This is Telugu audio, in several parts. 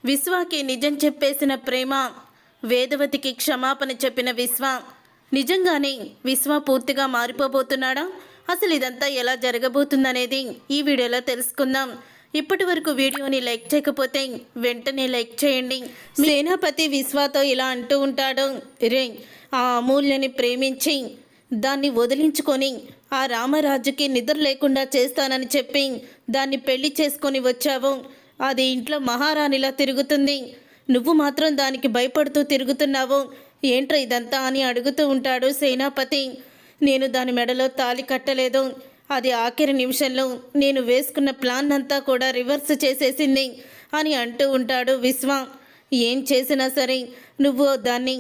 విశ్వాకి నిజం చెప్పేసిన ప్రేమ, వేదవతికి క్షమాపణ చెప్పిన విశ్వ. నిజంగానే విశ్వ పూర్తిగా మారిపోబోతున్నాడా? అసలు ఇదంతా ఎలా జరగబోతుందనేది ఈ వీడియోలో తెలుసుకుందాం. ఇప్పటి వరకు వీడియోని లైక్ చేయకపోతే వెంటనే లైక్ చేయండి. సేనాపతి విశ్వతో ఇలా అంటూ ఉంటాడు, రే, ఆ అమూల్యని ప్రేమించి దాన్ని వదిలించుకొని ఆ రామరాజుకి నిద్ర లేకుండా చేస్తానని చెప్పి దాన్ని పెళ్లి చేసుకొని వచ్చావు. అది ఇంట్లో మహారాణిలా తిరుగుతుంది, నువ్వు మాత్రం దానికి భయపడుతూ తిరుగుతున్నావు, ఏంట్రా ఇదంతా అని అడుగుతూ ఉంటాడు సేనాపతి. నేను దాని మెడలో తాళి కట్టలేదు, అది ఆఖరి నిమిషంలో నేను వేసుకున్న ప్లాన్ అంతా కూడా రివర్స్ చేసేసింది అని అంటూ ఉంటాడు విశ్వ. ఏం చేసినా సరే నువ్వు దాన్ని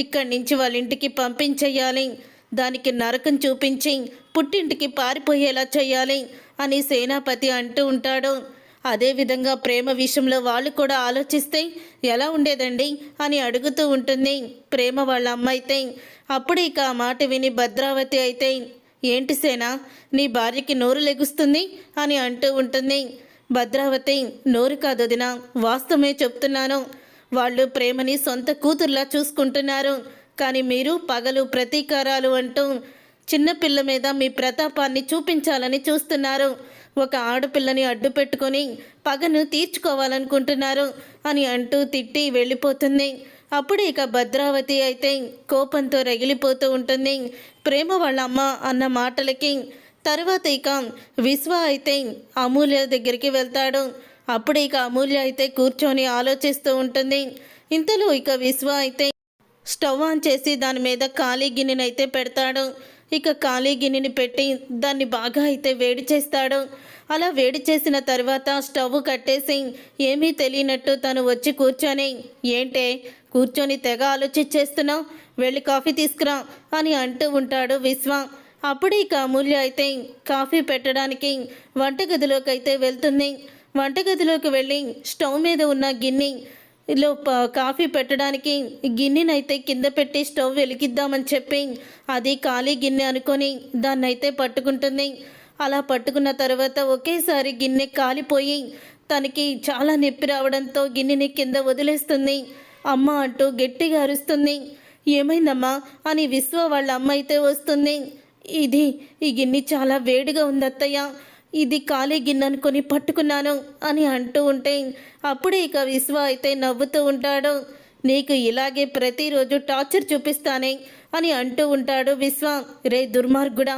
ఇక్కడి నుంచి వాళ్ళ ఇంటికి పంపించేయాలి, దానికి నరకం చూపించి పుట్టింటికి పారిపోయేలా చేయాలి అని సేనాపతి అంటూ ఉంటాడు. అదేవిధంగా ప్రేమ విషయంలో వాళ్ళు కూడా ఆలోచిస్తే ఎలా ఉండేదండి అని అడుగుతూ ఉంటుంది ప్రేమ వాళ్ళ అమ్మ అయితే. అప్పుడు ఇక ఆ మాట విని భద్రావతి అయితే, ఏంటి సేన, నీ భార్యకి నోరు లెగుస్తుంది అని అంటూ ఉంటుంది. భద్రావతి, నోరు కాదు వదినా, వాస్తవమే చెప్తున్నాను. వాళ్ళు ప్రేమని సొంత కూతుర్లా చూసుకుంటున్నారు, కానీ మీరు పగలు ప్రతీకారాలు అంటూ చిన్నపిల్ల మీద మీ ప్రతాపాన్ని చూపించాలని చూస్తున్నారు. ఒక ఆడపిల్లని అడ్డు పెట్టుకొని పగను తీర్చుకోవాలనుకుంటున్నారు అని అంటూ తిట్టి వెళ్ళిపోతుంది. అప్పుడు ఇక భద్రావతి అయితే కోపంతో రగిలిపోతూ ఉంటుంది ప్రేమ వాళ్ళ అమ్మ అన్న మాటలకి. తర్వాత ఇక విశ్వ అయితే అమూల్య దగ్గరికి వెళ్తాడు. అప్పుడు ఇక అమూల్య అయితే కూర్చొని ఆలోచిస్తూ ఉంటుంది. ఇంతలో ఇక విశ్వ అయితే స్టవ్ ఆన్ చేసి దాని మీద ఖాళీ గిన్నెనైతే పెడతాడు. ఇక ఖాళీ గిన్నెని పెట్టి దాన్ని బాగా అయితే వేడి చేస్తాడు. అలా వేడి చేసిన తర్వాత స్టవ్ కట్టేసి ఏమీ తెలియనట్టు తను వచ్చి కూర్చొని, ఏంటే కూర్చొని తెగ ఆలోచించేస్తున్నావు, వెళ్ళి కాఫీ తీసుకురా అని అంటూ ఉంటాడు విశ్వ. అప్పుడు ఇక అమూల్య అయితే కాఫీ పెట్టడానికి వంటగదిలోకి అయితే వెళ్తుంది. వంటగదిలోకి వెళ్ళి స్టవ్ మీద ఉన్న గిన్నెలో కాఫీ పెట్టడానికి గిన్నెనైతే కింద పెట్టి స్టవ్ వెలిగిద్దామని చెప్పి అది ఖాళీ గిన్నె అనుకొని దాన్నైతే పట్టుకుంటుంది. అలా పట్టుకున్న తర్వాత ఒకేసారి గిన్నె కాలిపోయి తనకి చాలా నొప్పి రావడంతో గిన్నెని కింద వదిలేస్తుంది. అమ్మ అంటూ గట్టిగా అరుస్తుంది. ఏమైందమ్మా అని విశ్వ వాళ్ళ అమ్మ అయితే వస్తుంది. ఈ గిన్నె చాలా వేడిగా ఉంది అత్తయ్య, ఇది ఖాళీ గిన్నె అనుకొని పట్టుకున్నాను అని అంటూ ఉంటే అప్పుడే ఇక విశ్వ అయితే నవ్వుతూ ఉంటాడు. నీకు ఇలాగే ప్రతిరోజు టార్చర్ చూపిస్తానే అని అంటూ ఉంటాడు విశ్వ. రే దుర్మార్గుడా,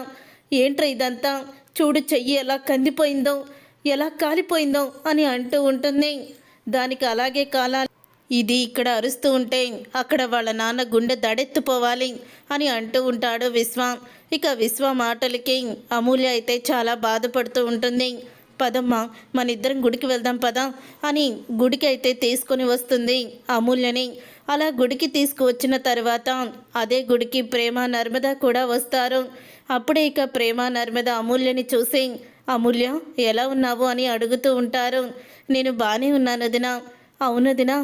ఏంట్రా ఇదంతా, చూడు చెయ్యి ఎలా కందిపోయిందో, ఎలా కాలిపోయిందో అని అంటూ ఉంటుంది. దానికి అలాగే కాలాలి, ఇది ఇక్కడ అరుస్తూ ఉంటే అక్కడ వాళ్ళ నాన్న గుండె దడెత్తుపోవాలి అని అంటూ ఉంటాడు విశ్వ. ఇక విశ్వ మాటలకి అమూల్య అయితే చాలా బాధపడుతూ ఉంటుంది. పదమ్మా, మన ఇద్దరం గుడికి వెళ్దాం పద అని గుడికి అయితే తీసుకొని వస్తుంది అమూల్యని. అలా గుడికి తీసుకువచ్చిన తర్వాత అదే గుడికి ప్రేమ నర్మద కూడా వస్తారు. అప్పుడే ఇక ప్రేమ నర్మద అమూల్యని చూసి, అమూల్య ఎలా ఉన్నావు అని అడుగుతూ ఉంటారు. నేను బాగానే ఉన్నాను వదినా. అవును వదినా,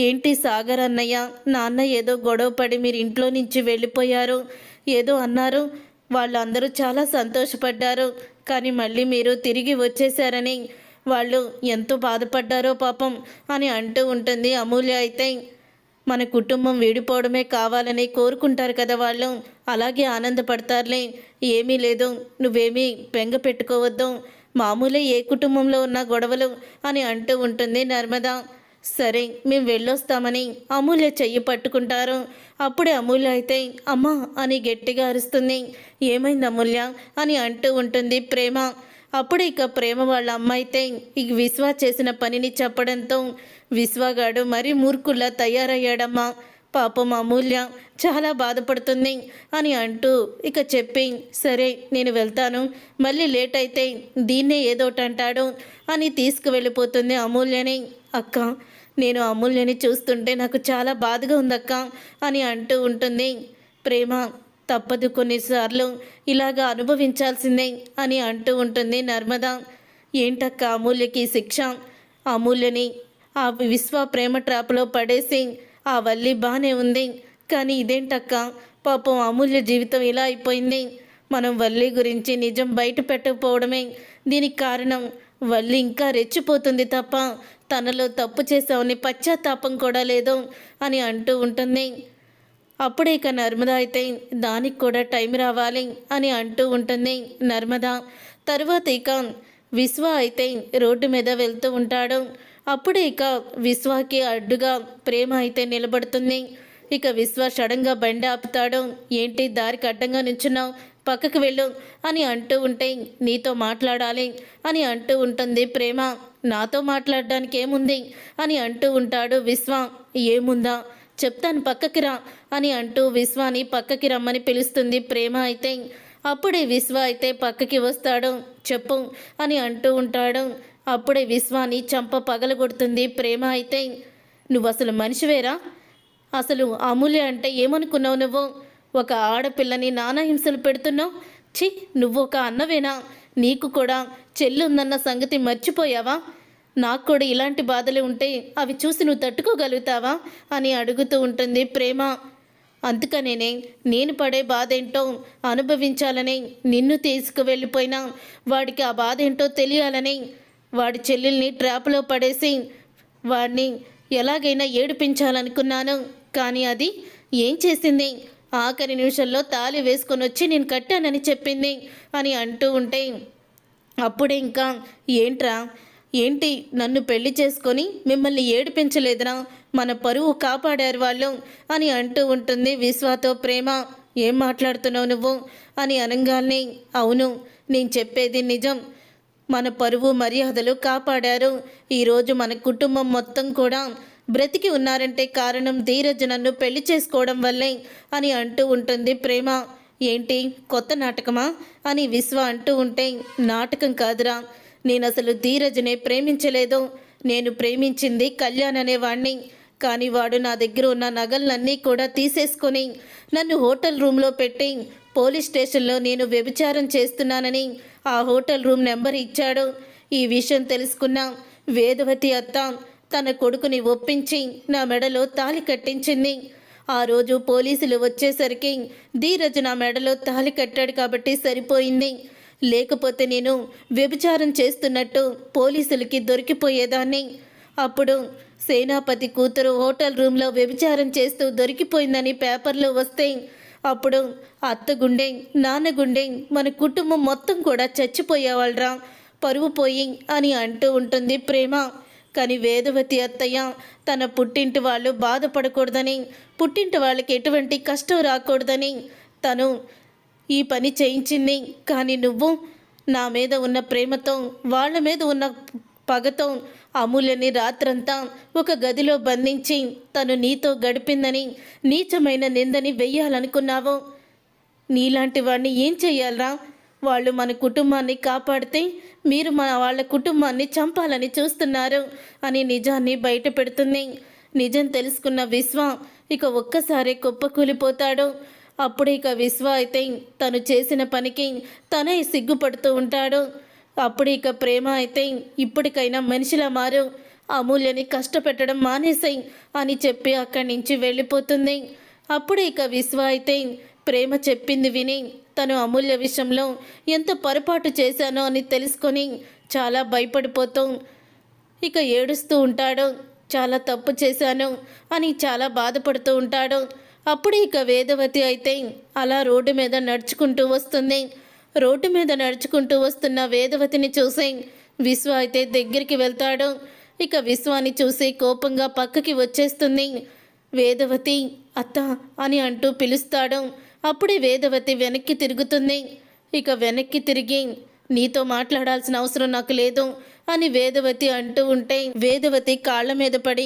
ఏంటి సాగర్ అన్నయ్య నాన్న ఏదో గొడవ పడి మీరు ఇంట్లో నుంచి వెళ్ళిపోయారు, ఏదో అన్నారు, వాళ్ళందరూ చాలా సంతోషపడ్డారు, కానీ మళ్ళీ మీరు తిరిగి వచ్చేసారని వాళ్ళు ఎంతో బాధపడ్డారో పాపం అని అంటూ ఉంటుంది అమూల్య అయితే. మన కుటుంబం వీడిపోవడమే కావాలని కోరుకుంటారు కదా వాళ్ళు, అలాగే ఆనందపడతారులే, ఏమీ లేదు, నువ్వేమీ బెంగ పెట్టుకోవద్దు, మామూలే ఏ కుటుంబంలో ఉన్న గొడవలు అని అంటూ ఉంటుంది నర్మద. సరే మేము వెళ్ళొస్తామని అమూల్య చెయ్యి పట్టుకుంటారు. అప్పుడే అమూల్య అయితే అమ్మా అని గట్టిగా అరుస్తుంది. ఏమైంది అమూల్య అని అంటూ ఉంటుంది ప్రేమ. అప్పుడు ఇక ప్రేమ వాళ్ళ అమ్మ అయితే ఈ విశ్వ చేసిన పనిని చెప్పడంతో, విశ్వగాడు మరీ మూర్ఖుల్లా తయారయ్యాడమ్మా, పాపం అమూల్య చాలా బాధపడుతుంది అని అంటూ ఇక చెప్పి, సరే నేను వెళ్తాను, మళ్ళీ లేట్ అయితే దీన్నే ఏదోటంటాడు అని తీసుకువెళ్ళిపోతుంది అమూల్యని. అక్క, నేను అమూల్యని చూస్తుంటే నాకు చాలా బాధగా ఉందక్క అని అంటూ ఉంటుంది ప్రేమ. తప్పదు, కొన్నిసార్లు ఇలాగా అనుభవించాల్సిందే అని అంటూ ఉంటుంది నర్మద. ఏంటక్క అమూల్యకి శిక్ష? అమూల్యని ఆ విశ్వ ప్రేమ ట్రాప్లో పడేసి ఆ వల్లి బాగానే ఉంది, కానీ ఇదేంటక్క, పాపం అమూల్య జీవితం ఇలా అయిపోయింది. మనం వల్లి గురించి నిజం బయట పెట్టకపోవడమే దీనికి కారణం. వల్లి ఇంకా రెచ్చిపోతుంది తప్ప తనలో తప్పు చేశామని పశ్చాత్తాపం కూడా లేదు అని అంటూ ఉంటుంది. అప్పుడే ఇక నర్మద అయితే దానికి కూడా టైం రావాలి అని అంటూ ఉంటుంది నర్మద. తరువాత ఇక విశ్వ అయితే రోడ్డు మీద వెళ్తూ ఉంటాడు. అప్పుడే ఇక విశ్వకి అడ్డుగా ప్రేమ అయితే నిలబడుతుంది. ఇక విశ్వ సడన్గా బండి ఆపుతాడు. ఏంటి దారికి అడ్డంగా నిల్చున్నావు, పక్కకు వెళ్ళు అని అంటూ ఉంటే నీతో మాట్లాడాలి అని అంటూ ఉంటుంది ప్రేమ. నాతో మాట్లాడడానికి ఏముంది అని అంటూ ఉంటాడు విశ్వ. ఏముందా చెప్తాను, పక్కకి రా అని అంటూ విశ్వాని పక్కకి రమ్మని పిలుస్తుంది ప్రేమ అయితే. అప్పుడే విశ్వ అయితే పక్కకి వస్తాడు. చెప్పు అని అంటూ ఉంటాడు. అప్పుడే విశ్వాని చంప పగలగొడుతుంది ప్రేమ అయితే. నువ్వు అసలు మనిషివేరా? అసలు అమూల్య అంటే ఏమనుకున్నావు నువ్వు? ఒక ఆడపిల్లని నానా హింసలు పెడుతున్నావు. ఛీ, నువ్వు ఒక అన్నవేనా? నీకు కూడా చెల్లుందన్న సంగతి మర్చిపోయావా? నాకు కూడా ఇలాంటి బాధలు ఉంటే అవి చూసి నువ్వు తట్టుకోగలుగుతావా అని అడుగుతూ ఉంటుంది ప్రేమ. అందుకనేనే నేను పడే బాధ ఏంటో అనుభవించాలని నిన్ను తీసుకువెళ్ళిపోయినా వాడికి ఆ బాధ ఏంటో తెలియాలని వాడి చెల్లెల్ని ట్రాప్లో పడేసి వాడిని ఎలాగైనా ఏడిపించాలనుకున్నాను. కానీ అది ఏం చేసింది? ఆఖరి నిమిషంలో తాళి వేసుకొని వచ్చి నేను కట్టానని చెప్పింది అని అంటూ ఉంటే అప్పుడే ఇంకా ఏంటి నన్ను పెళ్లి చేసుకొని మిమ్మల్ని ఏడిపించలేదురా, మన పరువు కాపాడారు వాళ్ళు అని అంటూ ఉంటుంది విశ్వతో ప్రేమ. ఏం మాట్లాడుతున్నావు నువ్వు అని అనగానే అవును, నేను చెప్పేది నిజం. మన పరువు మర్యాదలు కాపాడారు. ఈరోజు మన కుటుంబం మొత్తం కూడా బ్రతికి ఉన్నారంటే కారణం ధీరజ్ నన్ను పెళ్లి చేసుకోవడం వల్లే అని అంటూ ఉంటుంది ప్రేమ. ఏంటి కొత్త నాటకమా అని విశ్వ అంటూ ఉంటే నాటకం కాదురా, నేను అసలు ధీరజ్నే ప్రేమించలేదు. నేను ప్రేమించింది కళ్యాణ్ అనేవాణ్ణి. కానీ వాడు నా దగ్గర ఉన్న నగలన్నీ కూడా తీసేసుకొని నన్ను హోటల్ రూమ్లో పెట్టి పోలీస్ స్టేషన్లో నేను వ్యభిచారం చేస్తున్నానని ఆ హోటల్ రూమ్ నెంబర్ ఇచ్చాడు. ఈ విషయం తెలుసుకున్న వేదవతి అత్త తన కొడుకుని ఒప్పించి నా మెడలో తాళి కట్టించింది. ఆ రోజు పోలీసులు వచ్చేసరికి ధీరజ్ నా మెడలో తాళి కట్టాడు కాబట్టి సరిపోయింది. లేకపోతే నేను వ్యభిచారం చేస్తున్నట్టు పోలీసులకి దొరికిపోయేదాన్ని. అప్పుడు సేనాపతి కూతురు హోటల్ రూమ్లో వ్యభిచారం చేస్తూ దొరికిపోయిందని పేపర్లో వస్తే అప్పుడు అత్త గుండె నాన్న గుండె మన కుటుంబం మొత్తం కూడా చచ్చిపోయేవాళ్ళరా, పరువు పోయి అని అంటూ ఉంటుంది ప్రేమ. కానీ వేదవతి అత్తయ్య తన పుట్టింటి వాళ్ళు బాధపడకూడదని, పుట్టింటి వాళ్ళకి ఎటువంటి కష్టం రాకూడదని తను ఈ పని చేయించింది. కానీ నువ్వు నా మీద ఉన్న ప్రేమతో, వాళ్ళ మీద ఉన్న పగతో అమూల్యని రాత్రంతా ఒక గదిలో బంధించి తను నీతో గడిపిందని నీచమైన నిందని వెయ్యాలనుకున్నావు. నీలాంటి వాడిని ఏం చెయ్యాలరా? వాళ్ళు మన కుటుంబాన్ని కాపాడితే మీరు వాళ్ళ కుటుంబాన్ని చంపాలని చూస్తున్నారు అని నిజాన్ని బయట పెడుతుంది. నిజం తెలుసుకున్న విశ్వ ఇక ఒక్కసారి కుప్పకూలిపోతాడు. అప్పుడు ఇక విశ్వ అయితే తను చేసిన పనికి తనే సిగ్గుపడుతూ ఉంటాడు. అప్పుడు ఇక ప్రేమ అయితే ఇప్పటికైనా మనిషిలా మారు, అమూల్యని కష్టపెట్టడం మానేసాయి అని చెప్పి అక్కడి నుంచి వెళ్ళిపోతుంది. అప్పుడు ఇక విశ్వ అయితే ప్రేమ చెప్పింది విని తను అమూల్య విషయంలో ఎంత పొరపాటు చేశానో అని తెలుసుకొని చాలా భయపడిపోతూ ఇక ఏడుస్తూ ఉంటాడు. చాలా తప్పు చేశాను అని చాలా బాధపడుతూ ఉంటాడు. అప్పుడు ఇక వేదవతి అయితే అలా రోడ్డు మీద నడుచుకుంటూ వస్తుంది. రోడ్డు మీద నడుచుకుంటూ వస్తున్న వేదవతిని చూసి విశ్వ అయితే దగ్గరికి వెళ్తాడు. ఇక విశ్వాని చూసి కోపంగా పక్కకి వచ్చేస్తుంది. వేదవతి అత్త అని అంటూ పిలుస్తాడు. అప్పుడే వేదవతి వెనక్కి తిరుగుతుంది. ఇక వెనక్కి తిరిగి నీతో మాట్లాడాల్సిన అవసరం నాకు లేదు అని వేదవతి అంటూ ఉంటే వేదవతి కాళ్ళ మీద పడి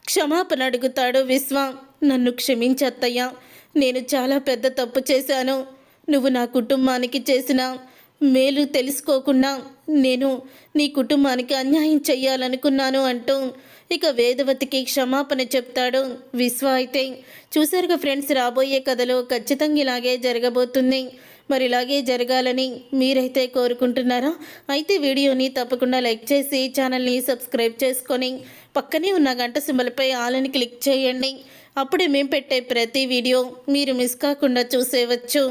క్షమాపణ అడుగుతాడు విశ్వ. నన్ను క్షమించత్తయ్యా, నేను చాలా పెద్ద తప్పు చేశాను. నువ్వు నా కుటుంబానికి చేసిన మేలు తెలుసుకోకుండా నేను నీ కుటుంబానికి అన్యాయం చెయ్యాలనుకున్నాను అంటూ ఇక వేదవతికి క్షమాపణ చెప్తాడు విశ్వ. అయితే చూసారుగా ఫ్రెండ్స్, రాబోయే కథలో ఖచ్చితంగా ఇలాగే జరగబోతుంది. మరి ఇలాగే జరగాలని మీరైతే కోరుకుంటున్నారా? అయితే వీడియోని తప్పకుండా లైక్ చేసి ఛానల్ని సబ్స్క్రైబ్ చేసుకొని పక్కనే ఉన్న గంట సింబల్పై ఆల్ అని క్లిక్ చేయండి. అప్పుడే మేము పెట్టే ప్రతి వీడియో మీరు మిస్ కాకుండా చూసేవచ్చు.